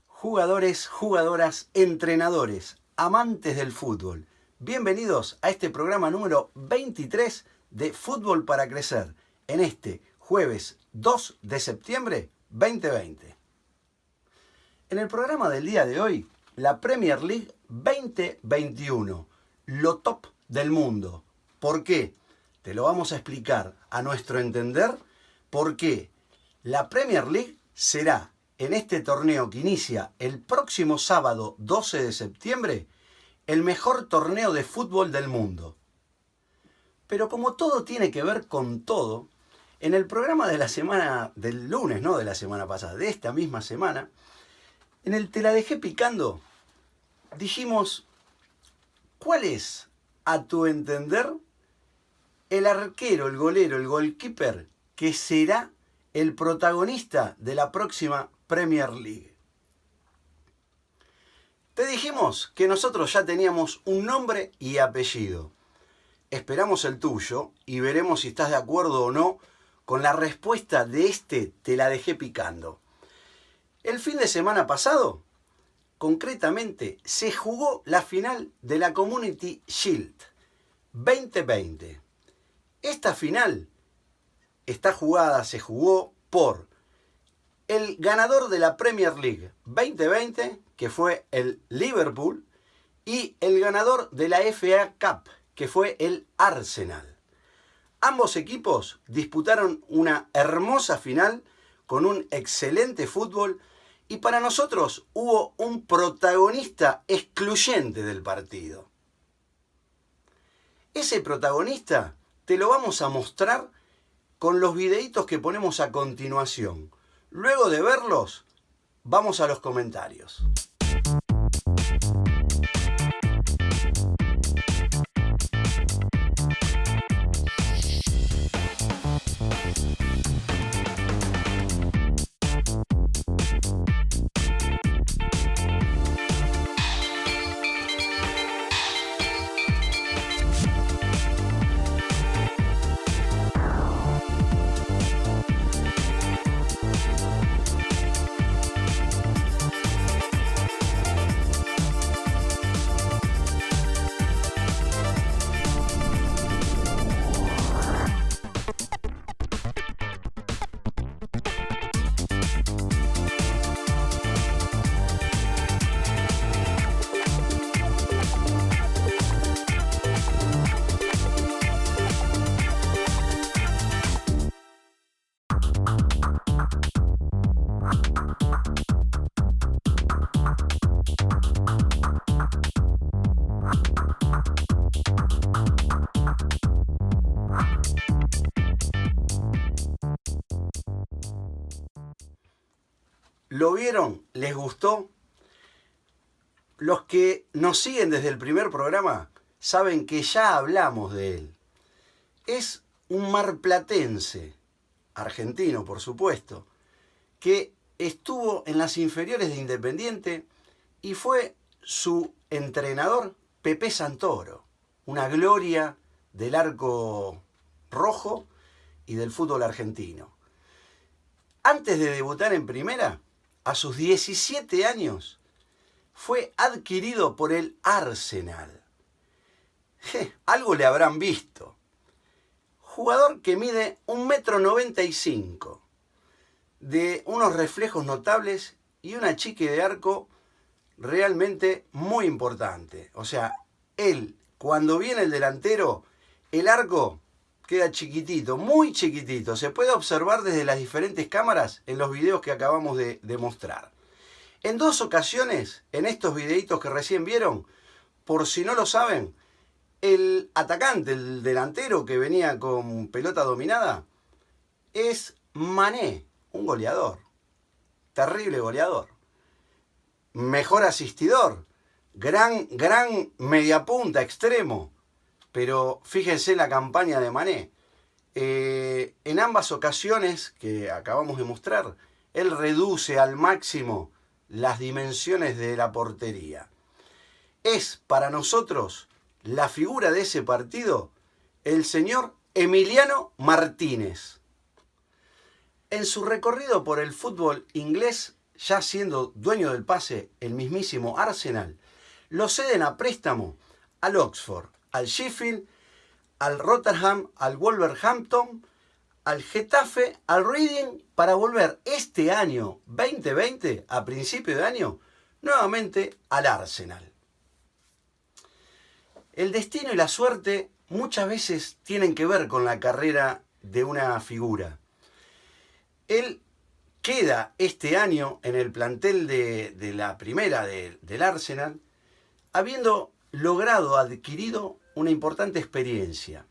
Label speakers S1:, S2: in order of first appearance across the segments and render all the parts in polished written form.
S1: Jugadores, jugadoras, entrenadores, amantes del fútbol. Bienvenidos a este programa número 23 de Fútbol para Crecer, en este jueves 2 de septiembre 2020. En el programa del día de hoy, la Premier League 2021, lo top del mundo. ¿Por qué? Te lo vamos a explicar a nuestro entender por qué la Premier League será en este torneo que inicia el próximo sábado 12 de septiembre el mejor torneo de fútbol del mundo. Pero como todo tiene que ver con todo, en el programa de la semana del lunes, no de la semana pasada, de esta misma semana, en el Te la dejé picando, dijimos, ¿cuál es, a tu entender, el arquero, el golero, el goalkeeper que será el protagonista de la próxima Premier League? Te dijimos que nosotros ya teníamos un nombre y apellido. Esperamos el tuyo y veremos si estás de acuerdo o no con la respuesta de este Te la dejé picando. El fin de semana pasado, concretamente, se jugó la final de la Community Shield 2020. Esta final se jugó por el ganador de la Premier League 2020, que fue el Liverpool, y el ganador de la FA Cup, que fue el Arsenal. Ambos equipos disputaron una hermosa final con un excelente fútbol y para nosotros hubo un protagonista excluyente del partido. Ese protagonista te lo vamos a mostrar con los videitos que ponemos a continuación. Luego de verlos, vamos a los comentarios. ¿Lo vieron? ¿Les gustó? Los que nos siguen desde el primer programa saben que ya hablamos de él. Es un marplatense, argentino por supuesto, que estuvo en las inferiores de Independiente y fue su entrenador Pepe Santoro, una gloria del arco rojo y del fútbol argentino. Antes de debutar en primera, a sus 17 años, fue adquirido por el Arsenal. Algo le habrán visto. Jugador que mide 1,95 m, de unos reflejos notables y una chique de arco realmente muy importante. O sea, él, cuando viene el delantero, el arco queda chiquitito, muy chiquitito. Se puede observar desde las diferentes cámaras en los videos que acabamos de mostrar. En 2 ocasiones, en estos videitos que recién vieron, por si no lo saben, el atacante, el delantero que venía con pelota dominada, es Mané, un goleador, terrible goleador. Mejor asistidor, gran mediapunta, extremo. Pero fíjense la campaña de Mané. En ambas ocasiones que acabamos de mostrar, él reduce al máximo las dimensiones de la portería. Es para nosotros la figura de ese partido el señor Emiliano Martínez. En su recorrido por el fútbol inglés ya siendo dueño del pase el mismísimo Arsenal, lo ceden a préstamo al Oxford, al Sheffield, al Rotherham, al Wolverhampton, al Getafe, al Reading, para volver este año 2020, a principio de año, nuevamente al Arsenal. El destino y la suerte muchas veces tienen que ver con la carrera de una figura. Él queda este año en el plantel de la primera del Arsenal, habiendo logrado, adquirido una importante experiencia.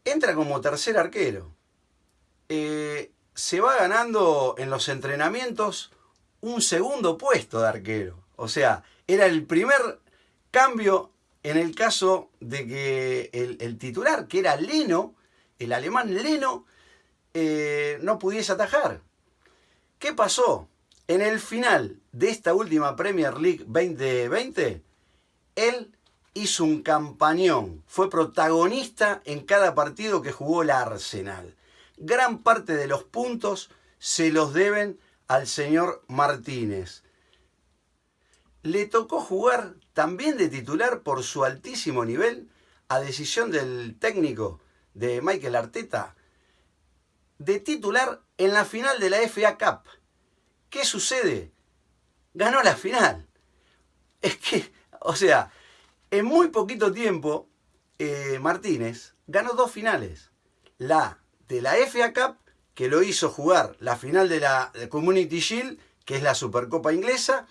S1: Entra como tercer arquero. Se va ganando en los entrenamientos un segundo puesto de arquero. O sea, era el primer cambio en el caso de que el titular, que era Leno, el alemán Leno, no pudiese atajar. ¿Qué pasó? En el final de esta última Premier League 2020, él hizo un campañón, fue protagonista en cada partido que jugó el Arsenal. Gran parte de los puntos se los deben al señor Martínez. Le tocó jugar también de titular por su altísimo nivel, a decisión del técnico de Mikel Arteta, de titular en la final de la FA Cup. ¿Qué sucede? Ganó la final. Es que, o sea, en muy poquito tiempo, Martínez ganó 2 finales. La de la FA Cup, que lo hizo jugar la final de la Community Shield, que es la Supercopa inglesa,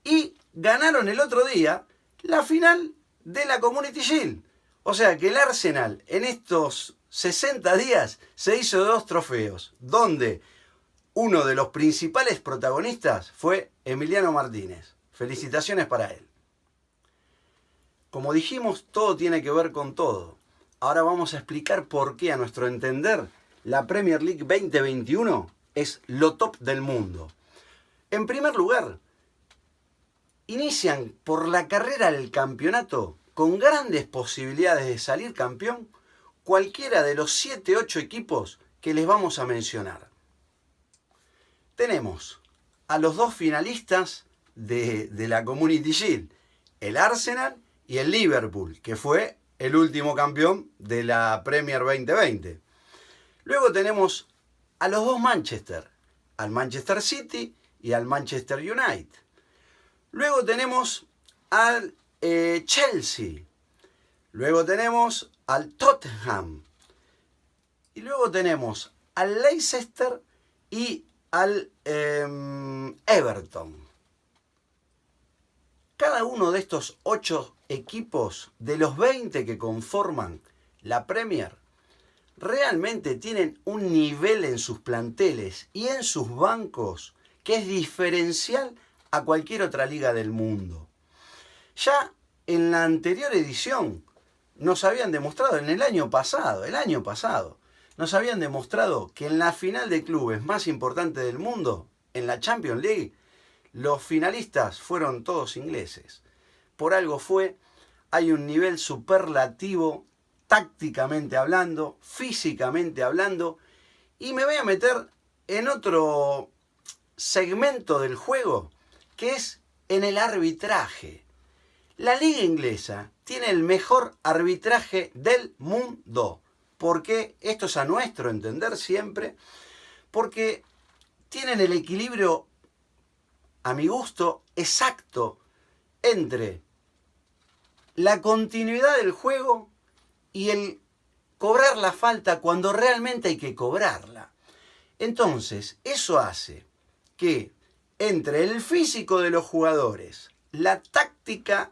S1: y ganaron el otro día la final de la Community Shield. O sea que el Arsenal en estos 60 días se hizo 2 trofeos, donde uno de los principales protagonistas fue Emiliano Martínez. Felicitaciones para él. Como dijimos, todo tiene que ver con todo. Ahora vamos a explicar por qué, a nuestro entender, la Premier League 2021 es lo top del mundo. En primer lugar, inician por la carrera del campeonato con grandes posibilidades de salir campeón cualquiera de los 7-8 equipos que les vamos a mencionar. Tenemos a los 2 finalistas de la Community Shield, el Arsenal y el Liverpool, que fue el último campeón de la Premier 2020. Luego tenemos a los 2 Manchester, al Manchester City y al Manchester United. Luego tenemos al Chelsea. Luego tenemos al Tottenham. Y luego tenemos al Leicester y al Everton. Cada uno de estos 8 equipos, de los 20 que conforman la Premier, realmente tienen un nivel en sus planteles y en sus bancos que es diferencial a cualquier otra liga del mundo. Ya en la anterior edición nos habían demostrado, en el año pasado, nos habían demostrado que en la final de clubes más importante del mundo, en la Champions League, los finalistas fueron todos ingleses. Por algo fue, hay un nivel superlativo, tácticamente hablando, físicamente hablando, y me voy a meter en otro segmento del juego, que es en el arbitraje. La liga inglesa tiene el mejor arbitraje del mundo. ¿Por qué? Esto es a nuestro entender siempre, porque tienen el equilibrio, a mi gusto, exacto entre la continuidad del juego y el cobrar la falta cuando realmente hay que cobrarla. Entonces, eso hace que entre el físico de los jugadores, la táctica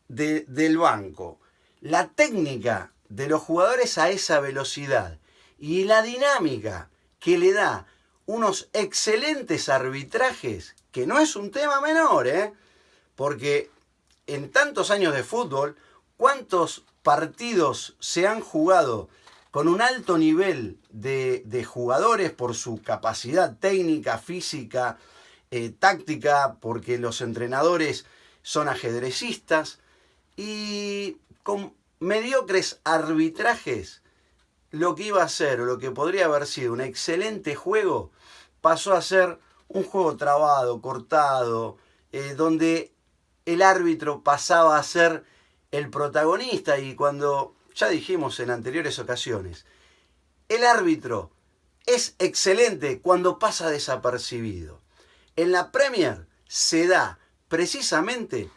S1: del banco, la técnica de los jugadores a esa velocidad y la dinámica que le da unos excelentes arbitrajes, que no es un tema menor, porque en tantos años de fútbol, ¿cuántos partidos se han jugado con un alto nivel de jugadores por su capacidad técnica, física, táctica, porque los entrenadores son ajedrecistas, y con mediocres arbitrajes, lo que iba a ser o lo que podría haber sido un excelente juego pasó a ser un juego trabado, cortado, donde el árbitro pasaba a ser el protagonista y cuando, ya dijimos en anteriores ocasiones, el árbitro es excelente cuando pasa desapercibido. En la Premier se da precisamente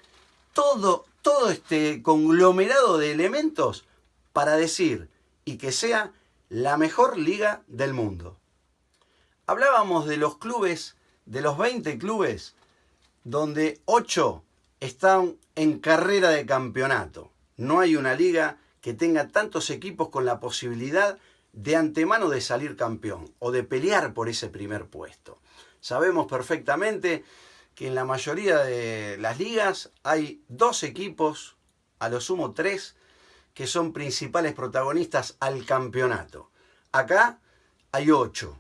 S1: todo este conglomerado de elementos para decir y que sea la mejor liga del mundo. Hablábamos de los clubes, de los 20 clubes, donde 8 están en carrera de campeonato. No hay una liga que tenga tantos equipos con la posibilidad de antemano de salir campeón o de pelear por ese primer puesto. Sabemos perfectamente que en la mayoría de las ligas hay 2 equipos, a lo sumo 3, que son principales protagonistas al campeonato. Acá hay 8.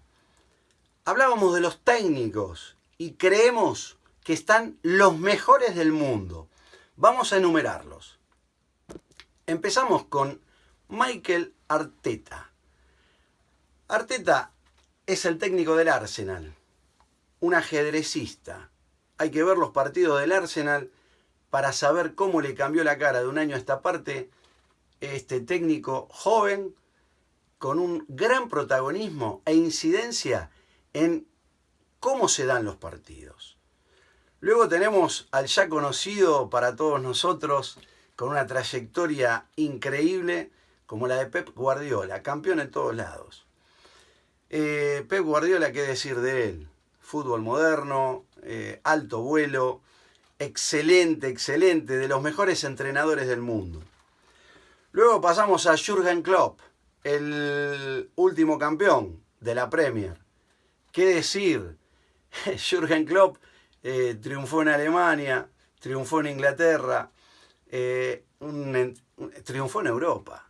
S1: Hablábamos de los técnicos y creemos que están los mejores del mundo. Vamos a enumerarlos. Empezamos con Mikel Arteta. Arteta es el técnico del Arsenal, un ajedrecista. Hay que ver los partidos del Arsenal para saber cómo le cambió la cara de un año a esta parte este técnico joven con un gran protagonismo e incidencia en cómo se dan los partidos. Luego tenemos al ya conocido para todos nosotros, con una trayectoria increíble, como la de Pep Guardiola, campeón en todos lados. Pep Guardiola, ¿qué decir de él? Fútbol moderno, alto vuelo, excelente, de los mejores entrenadores del mundo. Luego pasamos a Jürgen Klopp, el último campeón de la Premier. ¿Qué decir? Jürgen Klopp triunfó en Alemania, triunfó en Inglaterra, triunfó en Europa.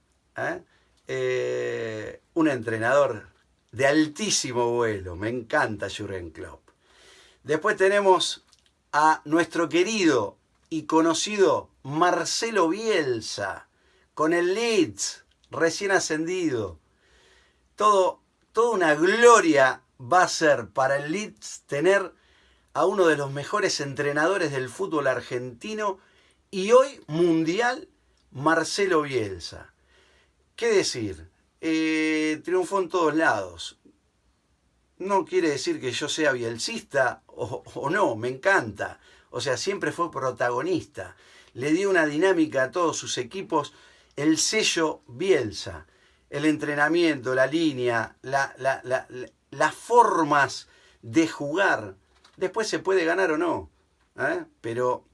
S1: Un entrenador de altísimo vuelo, me encanta Jürgen Klopp. Después tenemos a nuestro querido y conocido Marcelo Bielsa, con el Leeds, recién ascendido. Toda una gloria va a ser para el Leeds tener a uno de los mejores entrenadores del fútbol argentino y hoy mundial, Marcelo Bielsa. ¿Qué decir? Triunfó en todos lados. No quiere decir que yo sea bielcista o no, me encanta. O sea, siempre fue protagonista. Le dio una dinámica a todos sus equipos, el sello Bielsa, el entrenamiento, la línea, las formas de jugar. Después se puede ganar o no, pero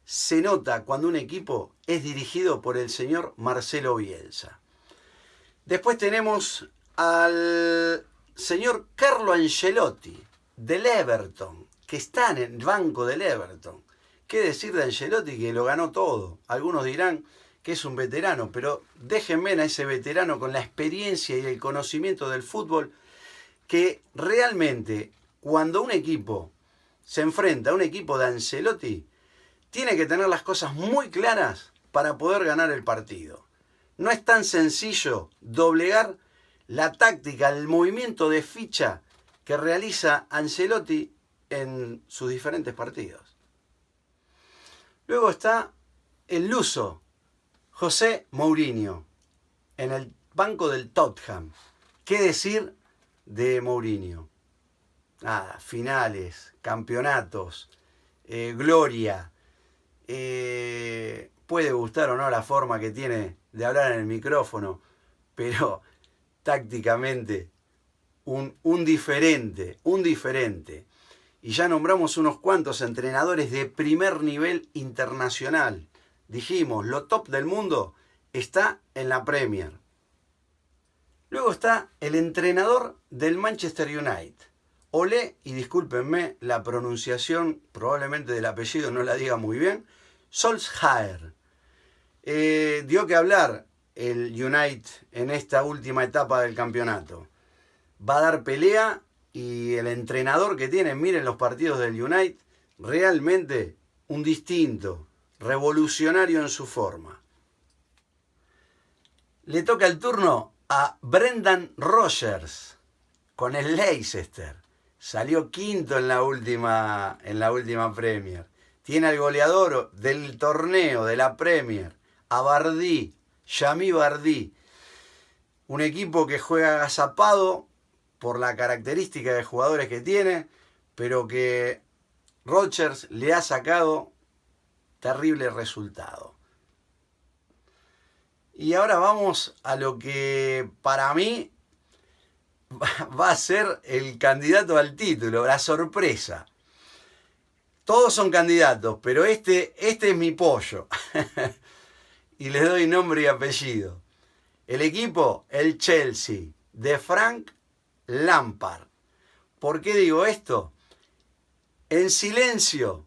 S1: se nota cuando un equipo es dirigido por el señor Marcelo Bielsa. Después tenemos al señor Carlo Ancelotti del Everton, que está en el banco del Everton. ¿Qué decir de Ancelotti, que lo ganó todo? Algunos dirán que es un veterano, pero déjenme a ese veterano con la experiencia y el conocimiento del fútbol, que realmente cuando un equipo se enfrenta a un equipo de Ancelotti, tiene que tener las cosas muy claras para poder ganar el partido. No es tan sencillo doblegar la táctica, el movimiento de ficha que realiza Ancelotti en sus diferentes partidos. Luego está el luso José Mourinho en el banco del Tottenham. ¿Qué decir de Mourinho? Nada, finales, campeonatos, gloria. Puede gustar o no la forma que tiene de hablar en el micrófono, pero tácticamente un diferente. Y ya nombramos unos cuantos entrenadores de primer nivel internacional. Dijimos, lo top del mundo está en la Premier. Luego está el entrenador del Manchester United. Ole, y discúlpenme la pronunciación, probablemente del apellido no la diga muy bien, Solskjaer. Dio que hablar el United en esta última etapa del campeonato. Va a dar pelea y el entrenador que tiene, miren los partidos del United, realmente un distinto, revolucionario en su forma. Le toca el turno a Brendan Rodgers con el Leicester. salió quinto en la última Premier. Tiene al goleador del torneo, de la Premier, a Vardy, Jamie Vardy. Un equipo que juega agazapado por la característica de jugadores que tiene, pero que Rodgers le ha sacado terrible resultado. Y ahora vamos a lo que para mí va a ser el candidato al título, la sorpresa. Todos son candidatos, pero este es mi pollo. Y les doy nombre y apellido. El equipo, el Chelsea, de Frank Lampard. ¿Por qué digo esto? En silencio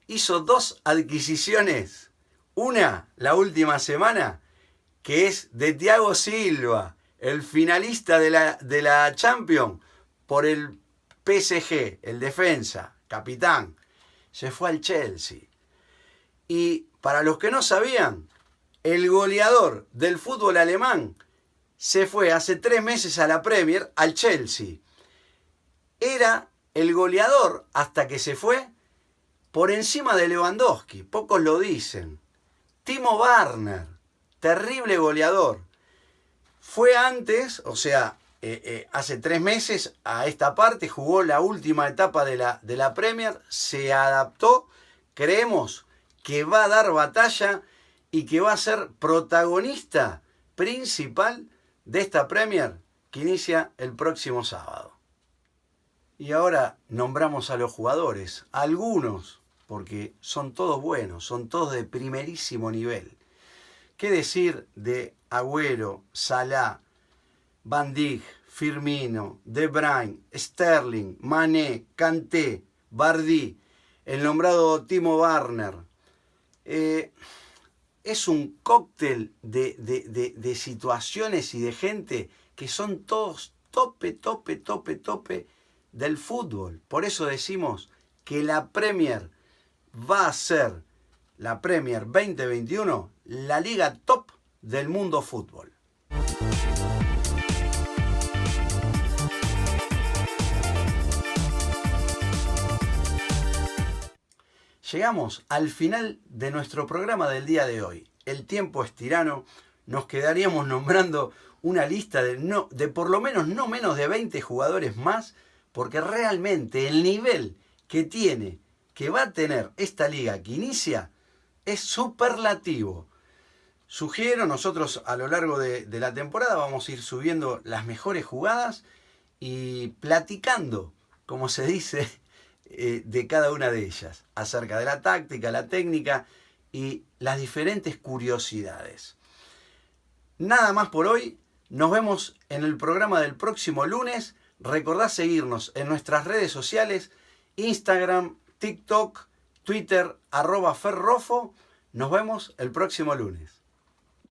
S1: hizo 2 adquisiciones. Una, la última semana, que es de Thiago Silva, el finalista de la Champions, por el PSG, el defensa, capitán. Se fue al Chelsea. Y para los que no sabían, el goleador del fútbol alemán se fue hace 3 meses a la Premier, al Chelsea. Era el goleador hasta que se fue por encima de Lewandowski. Pocos lo dicen. Timo Werner, terrible goleador. Fue antes, o sea, hace 3 meses a esta parte, jugó la última etapa de la Premier, se adaptó, creemos que va a dar batalla y que va a ser protagonista principal de esta Premier que inicia el próximo sábado. Y ahora nombramos a los jugadores, algunos, porque son todos buenos, son todos de primerísimo nivel. ¿Qué decir de Agüero, Salah, Van Dijk, Firmino, De Bruyne, Sterling, Mané, Kanté, Vardy, el nombrado Timo Werner? Es un cóctel de situaciones y de gente que son todos tope del fútbol. Por eso decimos que la Premier va a ser, la Premier 2021, la liga top del mundo fútbol. Llegamos al final de nuestro programa del día de hoy. El tiempo es tirano. Nos quedaríamos nombrando una lista de por lo menos no menos de 20 jugadores más, porque realmente el nivel que va a tener esta liga que inicia es superlativo. Sugiero, nosotros a lo largo de la temporada vamos a ir subiendo las mejores jugadas y platicando, como se dice, de cada una de ellas, acerca de la táctica, la técnica y las diferentes curiosidades. Nada más por hoy, nos vemos en el programa del próximo lunes. Recordá seguirnos en nuestras redes sociales, Instagram, TikTok, Twitter, @ferrofo. Nos vemos el próximo lunes.